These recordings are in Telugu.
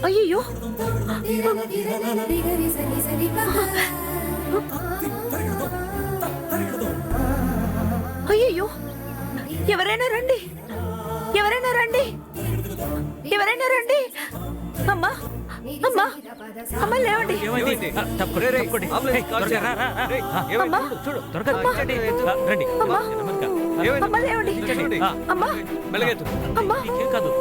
అయ్యో, అయ్యో, ఎవరైనా రండి, ఎవరైనా రండి, ఎవరైనా రండి. అమ్మా, అమ్మా, అమ్మా లేవండి. అమ్మా లేవండి. అమ్మా, అమ్మా కాదు.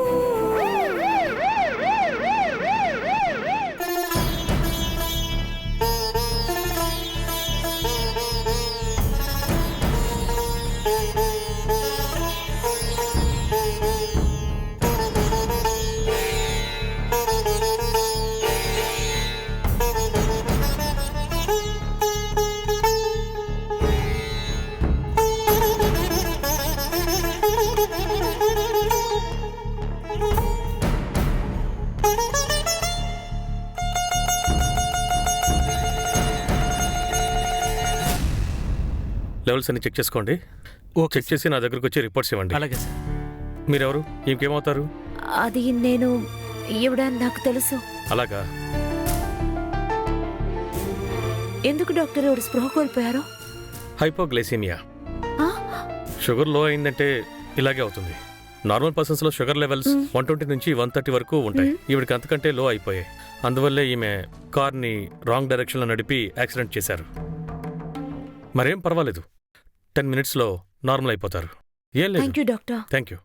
లెవెల్స్ అన్ని చెక్ చేసుకోండి. చెక్ చేసి నా దగ్గరకు వచ్చి రిపోర్ట్స్ ఇవ్వండి. అలాగే సార్. మీరెవరు? ఇంకేమవుతారు? అది నేను ఈవిడ నాకు తెలుసు. అలాగా? ఎందుకు డాక్టర్ ఈవిడ స్పృహ కోల్పోయారు? హైపోగ్లైసీమియా. ఆ? షుగర్ లో అయిందంటే ఇలాగే అవుతుంది. నార్మల్ పర్సన్స్ లో షుగర్ లెవెల్స్ 120 నుంచి 130 వరకు ఉంటాయి. ఈవిడికి అంతకంటే లో అయిపోయాయి. అందువల్లే ఈమె కార్ని రాంగ్ డైరెక్షన్ లో నడిపి యాక్సిడెంట్ చేశారు. మరేం పర్వాలేదు, 10 minutesలో నార్మల్ అయిపోతారు. ఏం లేదు. Thank you doctor. Thank you.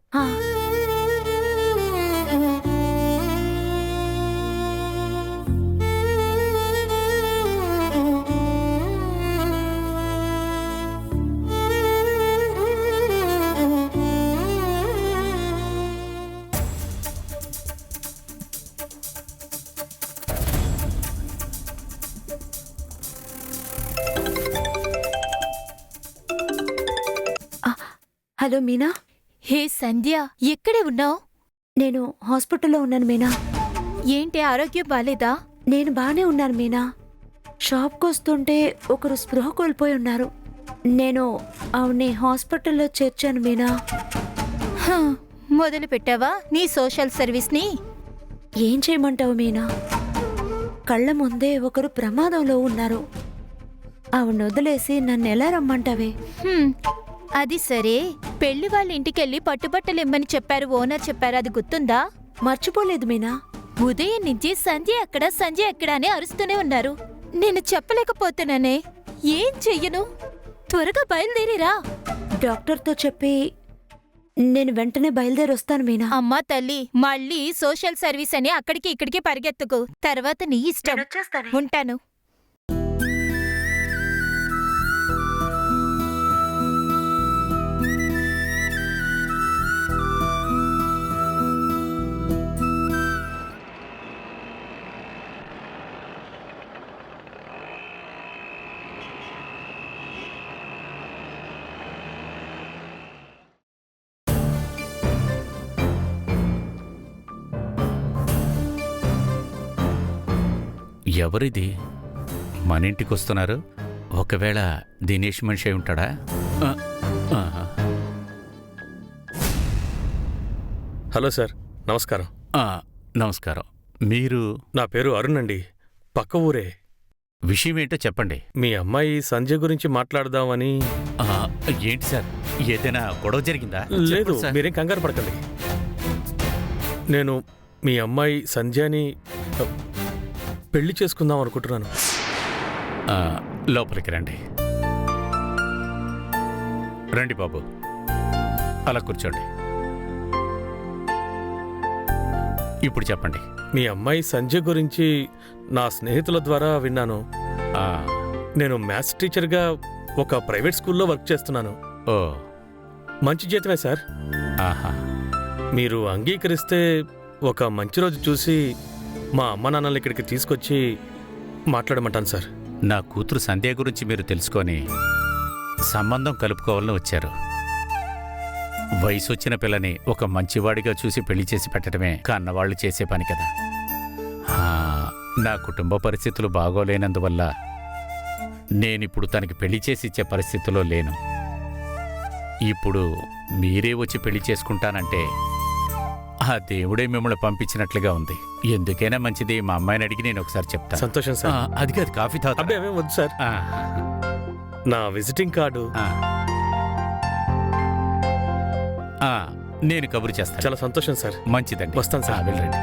Hello Meena. Hey Sandhya, ఎక్కడే ఉన్నావు? నేను హాస్పిటల్లో ఉన్నాను మీనా. ఏంటి ఆరోగ్యం బాలేదా? నేను బానే ఉన్నాను మీనా. షాప్కి వస్తుంటే ఒకరు స్పృహ కోల్పోయి ఉన్నారు. నేను ఆవిడ్ని హాస్పిటల్లో చేర్చాను మీనా. మొదలు పెట్టావా నీ సోషల్ సర్వీస్ని? ఏం చేయమంటావు మీనా? కళ్ళ ముందే ఒకరు ప్రమాదంలో ఉన్నారు. ఆవిడ్ని వదిలేసి నన్ను ఎలా రమ్మంటావే? అది సరే, పెళ్లి వాళ్ళ ఇంటికెళ్ళి పట్టుబట్టలిమ్మని చెప్పారు, ఓనర్ చెప్పారు, అది గుర్తుందా? మర్చిపోలేదు మీనా. ఉదయం నుంచి సంధ్య ఎక్కడ సంధ్య ఎక్కడ అని అరుస్తూనే ఉన్నారు. నేను చెప్పలేకపోతున్నానే, ఏం చెయ్యను? త్వరగా బయలుదేరిరా. డాక్టర్తో చెప్పి నేను వెంటనే బయలుదేరి వస్తాను మీనా. అమ్మా తల్లి, మళ్ళీ సోషల్ సర్వీస్ అని అక్కడికి ఇక్కడికి పరిగెత్తుకు. తర్వాత నీ ఇష్టం. ఉంటాను. ఎవరిది మన ఇంటికి వస్తున్నారు? ఒకవేళ దినేష్ మనిషి అయి ఉంటాడా? హలో సార్, నమస్కారం. నమస్కారం. మీరు? నా పేరు అరుణ్ అండి, పక్క ఊరే. విషయం ఏంటో చెప్పండి. మీ అమ్మాయి సంజయ్ గురించి మాట్లాడదామని. ఏంటి సార్, ఏదైనా గొడవ జరిగిందా? లేదు, మీరేం కంగారు పడకండి. నేను మీ అమ్మాయి సంధ్యని పెళ్లి చేసుకుందాం అనుకుంటున్నాను. లోపలికి రండి. రండి బాబు, అలా కూర్చోండి. ఇప్పుడు చెప్పండి. మీ అమ్మాయి సంజయ్ గురించి నా స్నేహితుల ద్వారా విన్నాను. నేను మ్యాథ్స్ టీచర్గా ఒక ప్రైవేట్ స్కూల్లో వర్క్ చేస్తున్నాను. ఓ, మంచి జీతమే సార్. ఆహా. మీరు అంగీకరిస్తే ఒక మంచి రోజు చూసి మా అమ్మ నాన్నలు ఇక్కడికి తీసుకొచ్చి మాట్లాడమంటాను సార్. నా కూతురు సంధ్య గురించి మీరు తెలుసుకొని సంబంధం కలుపుకోవాలని వచ్చారు. వయసు వచ్చిన పిల్లని ఒక మంచివాడిగా చూసి పెళ్లి చేసి పెట్టడమే కన్నవాళ్లు చేసే పని కదా. నా కుటుంబ పరిస్థితులు బాగోలేనందువల్ల నేనిప్పుడు తనకి పెళ్లి చేసి ఇచ్చే పరిస్థితిలో లేను. ఇప్పుడు మీరే వచ్చి పెళ్లి చేసుకుంటానంటే ఆ దేవుడే మిమ్మల్ని పంపించినట్లుగా ఉంది. ఎందుకైనా మంచిది, మా అమ్మాయిని అడిగి నేను ఒకసారి చెప్తాను. సంతోషం సార్. అది కాదు, కాఫీ తాగుతా. అబ్బే అవేం వద్దు సార్. నా విజిటింగ్ కార్డు నేను కబురు చేస్తాను. చాలా సంతోషం సార్. మంచిదండి, వస్తాను సార్. వెళ్ళండి.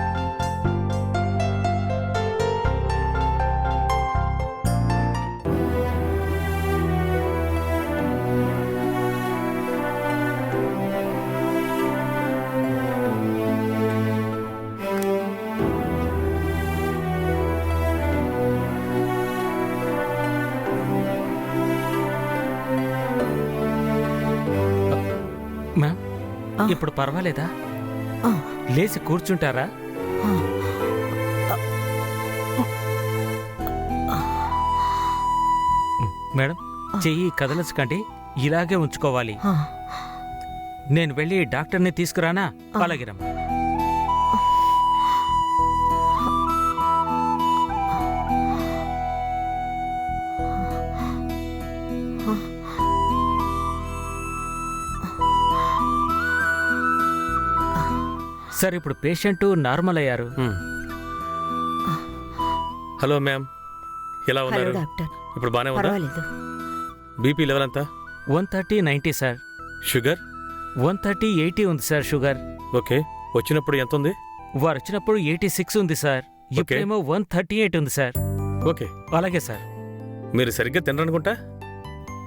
మ్యామ్, ఇప్పుడు పర్వాలేదా? ఆ. లేచి కూర్చుంటారా? ఆ. మేడం, చెయ్యి కదలచకండి, ఇలాగే ఉంచుకోవాలి. ఆ. నేను వెళ్ళి డాక్టర్ని తీసుకురానా? అలాగే రమ్మా. సార్, ఇప్పుడు పేషెంట్ నార్మల్ అయ్యారు. హలో మ్యామ్, ఎలా హలో ఉన్నారు? డాక్టర్. ఇప్పుడు బానే ఉందా? పర్వాలేదు. బీపీ లెవెల్ అంతా? 130/90 సార్. షుగర్? 130/80 ఉంది సార్ షుగర్. ఓకే. వచ్చినప్పుడు ఎంత ఉంది? వారు వచ్చినప్పుడు 86 ఉంది సార్. ఇప్పుడేమో 138 ఉంది సార్. ఓకే. అలాగే సార్. మీరు సరిగ్గా తినరనుకుంటా?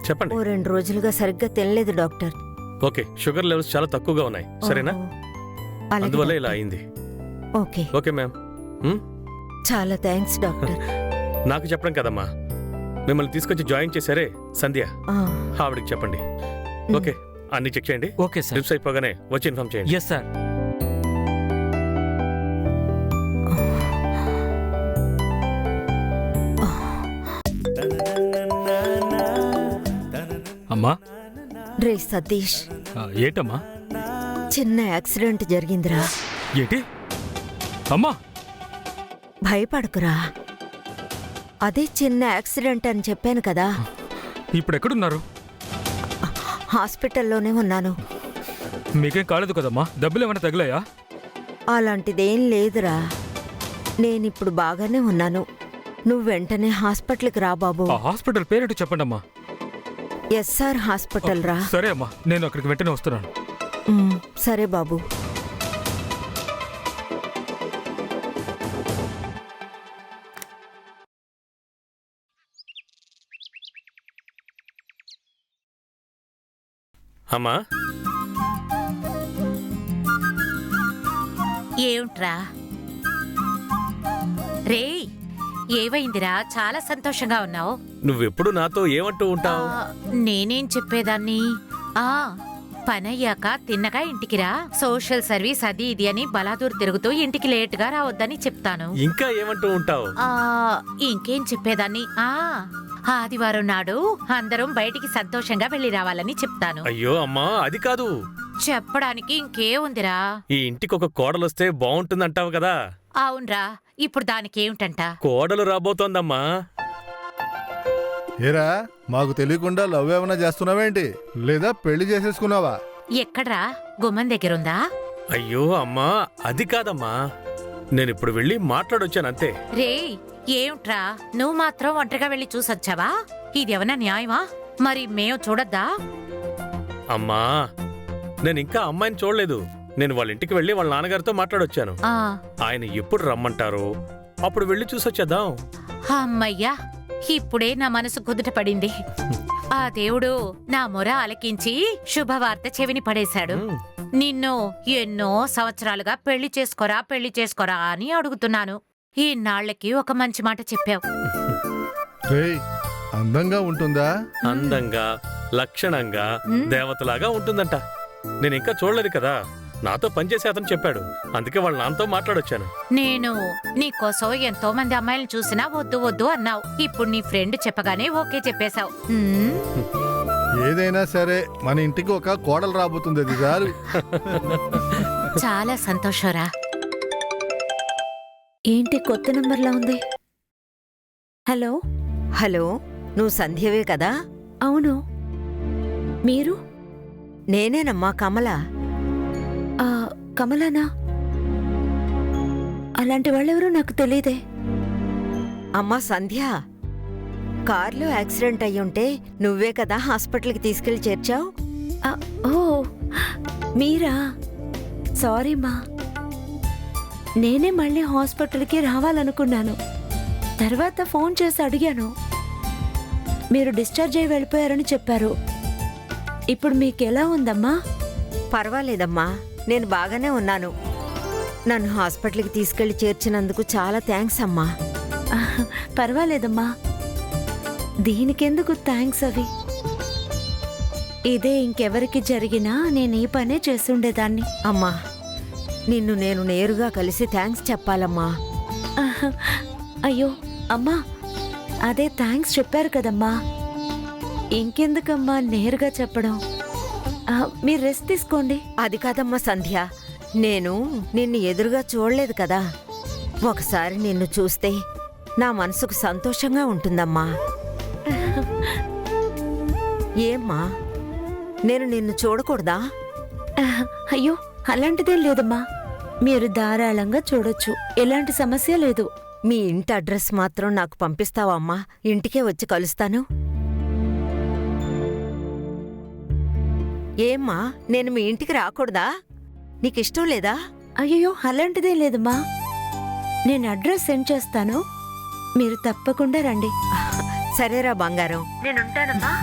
చెప్పండి. ఓ 2 రోజులుగా సరిగ్గా తినలేదు డాక్టర్. ఓకే, షుగర్ లెవెల్స్ చాలా తక్కువగా ఉన్నాయి, సరేనా? ఓహో. అలాగే అందువల్ల డాక్టర్. ఇలా అయింది. ఓకే. Okay ma'am. చాలా థ్యాంక్స్ డాక్టర్. నాకు చెప్పడం కదమ్మా, మిమ్మల్ని తీసుకొచ్చి జాయిన్ చేశారే సంధ్య, ఆ. ఆవిడికి చెప్పండి. ఓకే, అన్ని చెక్ చేయండి. Okay sir. డ్రిప్స్ అయిపోగానే వచ్చి ఇన్ఫార్మ్ చేయండి. Yes sir. అమ్మా, రే సతీష్, ఏంటమ్మా? చిన్న యాక్సిడెంట్ జరిగిందిరా. ఏంటి అమ్మా? భయపడకురా, అదే చిన్న యాక్సిడెంట్ అని చెప్పాను కదా. ఇప్పుడు ఎక్కడున్నారు? హాస్పిటల్లోనే ఉన్నాను. మీకేం కాలేదు కదమ్మా? దెబ్బలు ఏమైనా తగిలాయా? అలాంటిదేం లేదురా, నేనిప్పుడు బాగానే ఉన్నాను. నువ్వు వెంటనే హాస్పిటల్కి రా బాబు. ఆ హాస్పిటల్ పేరేంటో చెప్పండి అమ్మా. ఎస్ఆర్ హాస్పిటల్ రా. సరే అమ్మా, నేను అక్కడికి వెంటనే వస్తున్నాను. సరే బాబు. అమ్మా, ఏమిట్రా? రేయ్, ఏవైందిరా? చాలా సంతోషంగా ఉన్నావు. నువ్వెప్పుడు నాతో ఏమంటూ ఉంటావు? నేనేం చెప్పేదాన్ని? పనయ్యాక తిన్నగా ఇంటికి రా. సోషల్ సర్వీస్ అది ఇది అని బలాదూర్ తిరుగుతూ ఇంటికి లేటుగా రావద్దని చెప్తాను. ఇంకా ఏమంటూ ఉంటావు? ఇంకేం చెప్పేదాన్ని? ఆదివారం నాడు అందరం బయటికి సంతోషంగా వెళ్లి రావాలని చెప్తాను. అయ్యో అమ్మా, అది కాదు. చెప్పడానికి ఇంకే ఉందిరా? ఈ ఇంటికి ఒక కోడలొస్తే బాగుంటుందంటావు కదా. అవునరా, ఇప్పుడు దానికేమిటంట? కోడలు రాబోతోందమ్మా. ఏరా, మాకు తెలియకుండా లవ్ ఏమైనా చేస్తున్నావేంటి? లేదా పెళ్లి చేసేసుకున్నావా? ఎక్కడ్రా? గుమ్మం దగ్గరుందా? అయ్యో అమ్మా, అది కాదమ్మా, నేనిప్పుడు వెళ్ళి మాట్లాడొచ్చానంతే. రేయ్, ఏమిట్రా నువ్వు మాత్రం ఒంటరిగా వెళ్ళి చూసొచ్చావా? ఇదేమన్నా న్యాయమా? మరి మేము చూడొద్దా? అమ్మా, నేనింకా అమ్మాయిని చూడలేదు. నేను వాళ్ళ ఇంటికి వెళ్ళి వాళ్ళ నాన్నగారితో మాట్లాడొచ్చాను. ఆయన ఎప్పుడు రమ్మంటారో అప్పుడు వెళ్ళి చూసొచ్చేద్దాం. అమ్మయ్యా, ఇప్పుడే నా మనసు కుదుట పడింది. ఆ దేవుడు నా మొర ఆలకించి శుభవార్త చెవిని పడేశాడు. నిన్ను ఎన్నో సంవత్సరాలుగా పెళ్లి చేసుకోరా అని అడుగుతున్నాను. ఈనాళ్లకి ఒక మంచి మాట చెప్పావు. రేయ్, అందంగా ఉంటుందా? అందంగా, లక్షణంగా, దేవతలాగా ఉంటుందంట. నేనింకా చూడలేదు కదా, నాతో పనిచేసే అతను చెప్పాడు. అందుకే వాళ్ళ నాన్నతో మాట్లాడొచ్చాను. నేను నీకోసం ఎంతో మంది అమ్మాయిలను చూసినా వద్దు వద్దు అన్నావు. ఇప్పుడు నీ ఫ్రెండ్ చెప్పగానే ఓకే చెప్పేశావు. ఏదైనా సరే మన ఇంటికి ఒక కోడలు రాబోతుంది, అది చాలు. చాలా సంతోషరా. ఏంటి కొత్త నంబర్లా ఉంది? హలో. హలో, నువ్వు సంధ్యవే కదా? అవును, మీరు? నేనేనమ్మా, కమల. ఆ, కమలానా? అలాంటి వాళ్ళెవరూ నాకు తెలీదే. అమ్మా సంధ్య, కార్లో యాక్సిడెంట్ అయ్యుంటే నువ్వే కదా హాస్పిటల్కి తీసుకెళ్లి చేర్చావు? ఆ, ఓ మీరా? సారీ మా. నేనే మళ్ళీ హాస్పిటల్కి రావాలనుకున్నాను. తర్వాత ఫోన్ చేసి అడిగాను. మీరు డిశ్చార్జ్ అయ్యి వెళ్ళిపోయారని చెప్పారు. ఇప్పుడు మీకెలా ఉందమ్మా? పర్వాలేదమ్మా, నేను బాగానే ఉన్నాను. నన్ను హాస్పిటల్కి తీసుకెళ్లి చేర్చినందుకు చాలా థ్యాంక్స్ అమ్మా. పర్వాలేదమ్మా, దీనికెందుకు థ్యాంక్స్ అవి? ఇదే ఇంకెవరికి జరిగినా నేను ఈ పనే చేసుండేదాన్ని. అమ్మా, నిన్ను నేను నేరుగా కలిసి థ్యాంక్స్ చెప్పాలమ్మా. అయ్యో అమ్మా, అదే థ్యాంక్స్ చెప్పారు కదమ్మా, ఇంకెందుకమ్మా నేరుగా చెప్పడం? మీరు రెస్ట్ తీసుకోండి. అది కాదమ్మా సంధ్య, నేను నిన్ను ఎదురుగా చూడలేదు కదా. ఒకసారి నిన్ను చూస్తే నా మనసుకు సంతోషంగా ఉంటుందమ్మా. ఏమ్మా, నేను నిన్ను చూడకూడదా? అయ్యో అలాంటిదేం లేదమ్మా, మీరు ధారాళంగా చూడొచ్చు, ఎలాంటి సమస్య లేదు. మీ ఇంటి అడ్రస్ మాత్రం నాకు పంపిస్తావా అమ్మా? ఇంటికే వచ్చి కలుస్తాను. ఏమ్మా, నేను మీ ఇంటికి రాకూడదా? నీకిష్టం లేదా? అయ్యో అలాంటిదేం లేదమ్మా, నేను అడ్రస్ సెండ్ చేస్తాను, మీరు తప్పకుండా రండి. సరేరా బంగారం, నేనుంటానమ్మా.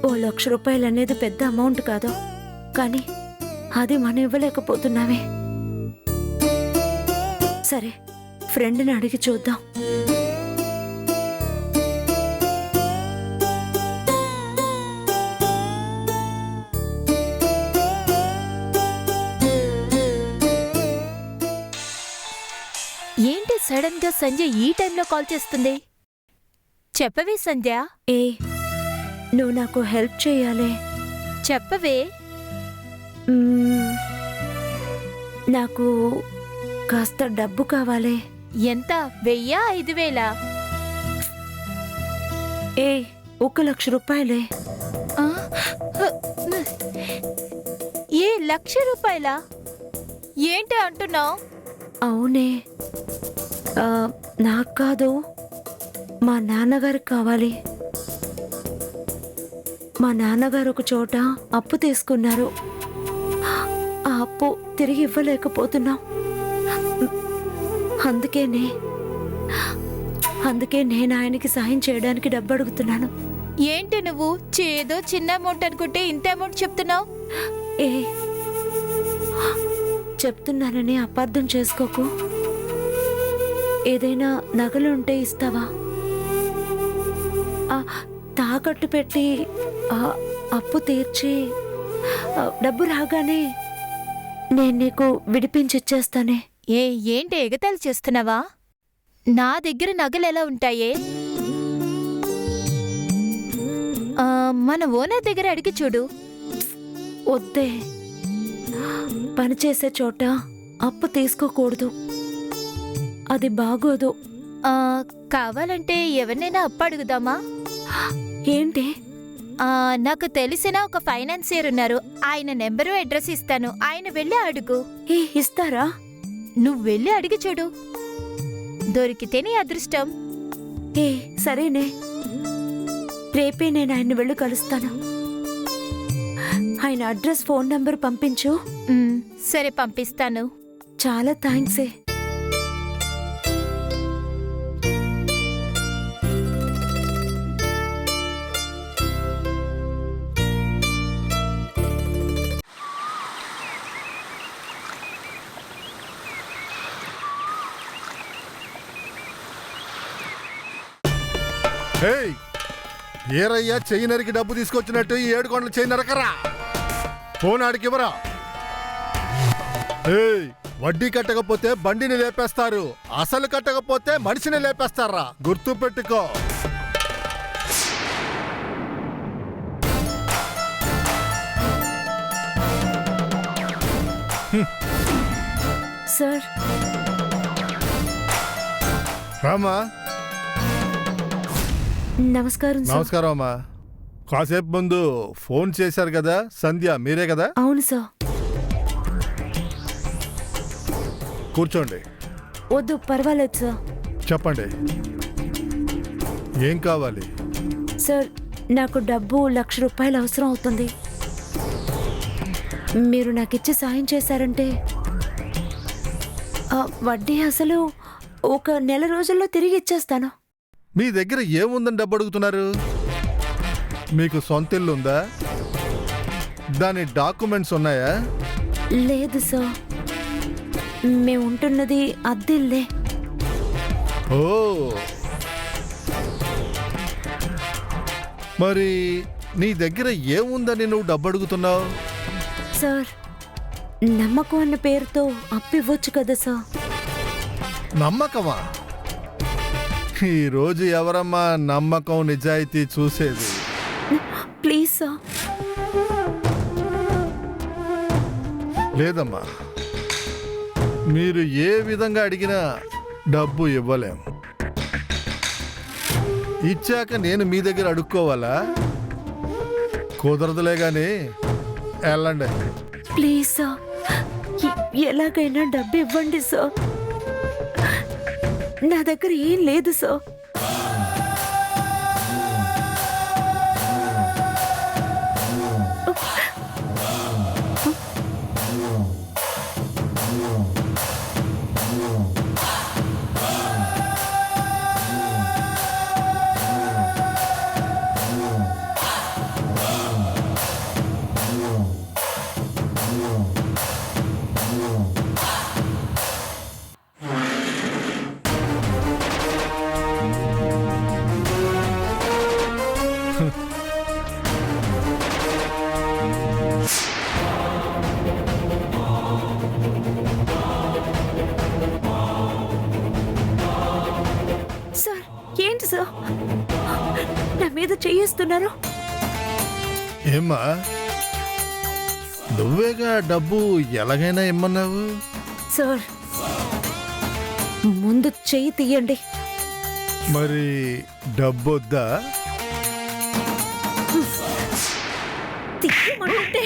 ₹1,00,000 అనేది పెద్ద అమౌంట్ కాదు, కానీ అది మనం ఇవ్వలేకపోతున్నామే. సరే, ఫ్రెండ్ని అడిగి చూద్దాం. ఏంటి సడన్ గా సంధ్య ఈ టైంలో కాల్ చేస్తుంది? చెప్పవే సంధ్య. ఏ, నువ్వు నాకు హెల్ప్ చేయాలి. చెప్పవే. నాకు కాస్త డబ్బు కావాలి. ఎంత? 1000, 5,000? ఏ, ₹1,00,000. ₹1,00,000? ఏంటి అంటున్నావు? అవునే, నాకు కాదు, మా నాన్నగారికి కావాలి. మా నాన్నగారు ఒక చోట అప్పు తీసుకున్నారు. ఆ అప్పు తిరిగి ఇవ్వలేకపోతున్నాం. అందుకే నేను ఆయనకి సాయం చేయడానికి డబ్బు అడుగుతున్నాను. ఏంటి నువ్వు చేదో చిన్న అమౌంట్ అనుకుంటే ఇంత అమౌంట్ చెప్తున్నావు? ఏ, చెప్తున్నానని అపార్థం చేసుకోకు. ఏదైనా నగలుంటే ఇస్తావా? తాకట్టు పెట్టి అప్పు తీర్చి డబ్బు రాగానే నేను నీకు విడిపించిచ్చేస్తానే. ఏంటి ఎగతాళి చేస్తున్నావా? నా దగ్గర నగలు ఎలా ఉంటాయే? మన ఓనర్ దగ్గర అడిగి చూడు. వద్దే, పనిచేసే చోట అప్పు తీసుకోకూడదు, అది బాగోదు. కావాలంటే ఎవరినైనా అప్పు అడుగుదామా? ఏంటి? నాకు తెలిసిన ఒక ఫైనాన్సియర్ ఉన్నారు, ఆయన నెంబరు అడ్రస్ ఇస్తాను, ఆయన వెళ్ళి అడుగు. ఇస్తారా? నువ్వు వెళ్ళి అడిగి చూడు, దొరికితే నీ అదృష్టం. సరేనే, రేపే నేను ఆయన్ని వెళ్ళి కలుస్తాను. ఆయన అడ్రస్, ఫోన్ నంబర్ పంపించు. సరే, పంపిస్తాను. చాలా థ్యాంక్సే. ఏయ్, ఏరయ్యా చెయ్యి నరికి డబ్బు తీసుకొచ్చినట్టు ఈ 7 కొండలు చెయ్యి నరకరా. ఫోన్ ఆడికి ఇవ్వరా. ఏయ్, వడ్డీ కట్టకపోతే బండిని లేపేస్తారు, అసలు కట్టకపోతే మనిషిని లేపేస్తారా, గుర్తు పెట్టుకో. సార్ రామా. నమస్కారం సార్. నమస్కారం అమ్మా. కాసేపు ముందు ఫోన్ చేశారు కదా, సంధ్య మీరే కదా? అవును సార్. కూర్చోండి. వద్దు, పర్వాలేదు సార్. చెప్పండి, ఏం కావాలి? సార్, నాకు డబ్బు ₹1,00,000 అవసరం అవుతుంది. మీరు నాకు ఇచ్చి సాయం చేశారంటే వడ్డీ అసలు ఒక నెల రోజుల్లో తిరిగి ఇచ్చేస్తాను. మీ దగ్గర ఏముందని డబ్బు అడుగుతున్నారు? మీకు సొంత ఇల్లు ఉందా? దాని డాక్యుమెంట్స్ ఉన్నాయా? లేదు సార్, మేము ఉంటున్నది అద్దెల్లే. ఓ, మరి నీ దగ్గర ఏముందని నువ్వు డబ్బు అడుగుతున్నావు? సార్, నమ్మకం అన్న పేరుతో అప్పివ్వచ్చు కదా సార్. నమ్మకమా? ఈరోజు ఎవరమ్మా నమ్మకం నిజాయితీ చూసేది? Please sir. లేదమ్మా, మీరు ఏ విధంగా అడిగినా డబ్బు ఇవ్వలేం. ఇచ్చాక నేను మీ దగ్గర అడుక్కోవాలా? కుదరదులే గాని వెళ్ళండి. ప్లీజ్ సార్, ఎలాగైనా డబ్బు ఇవ్వండి సార్. నా దగ్గర ఏం లేదు సార్. సార్, ఏంటి సార్ నా మీద చేయిస్తున్నారు? ఏమ్మా, నువ్వేగా డబ్బు ఎలాగైనా ఇమ్మన్నావు? సార్, ముందు చెయ్యి తీయండి. మరి డబ్బొద్దా? తీయమంటే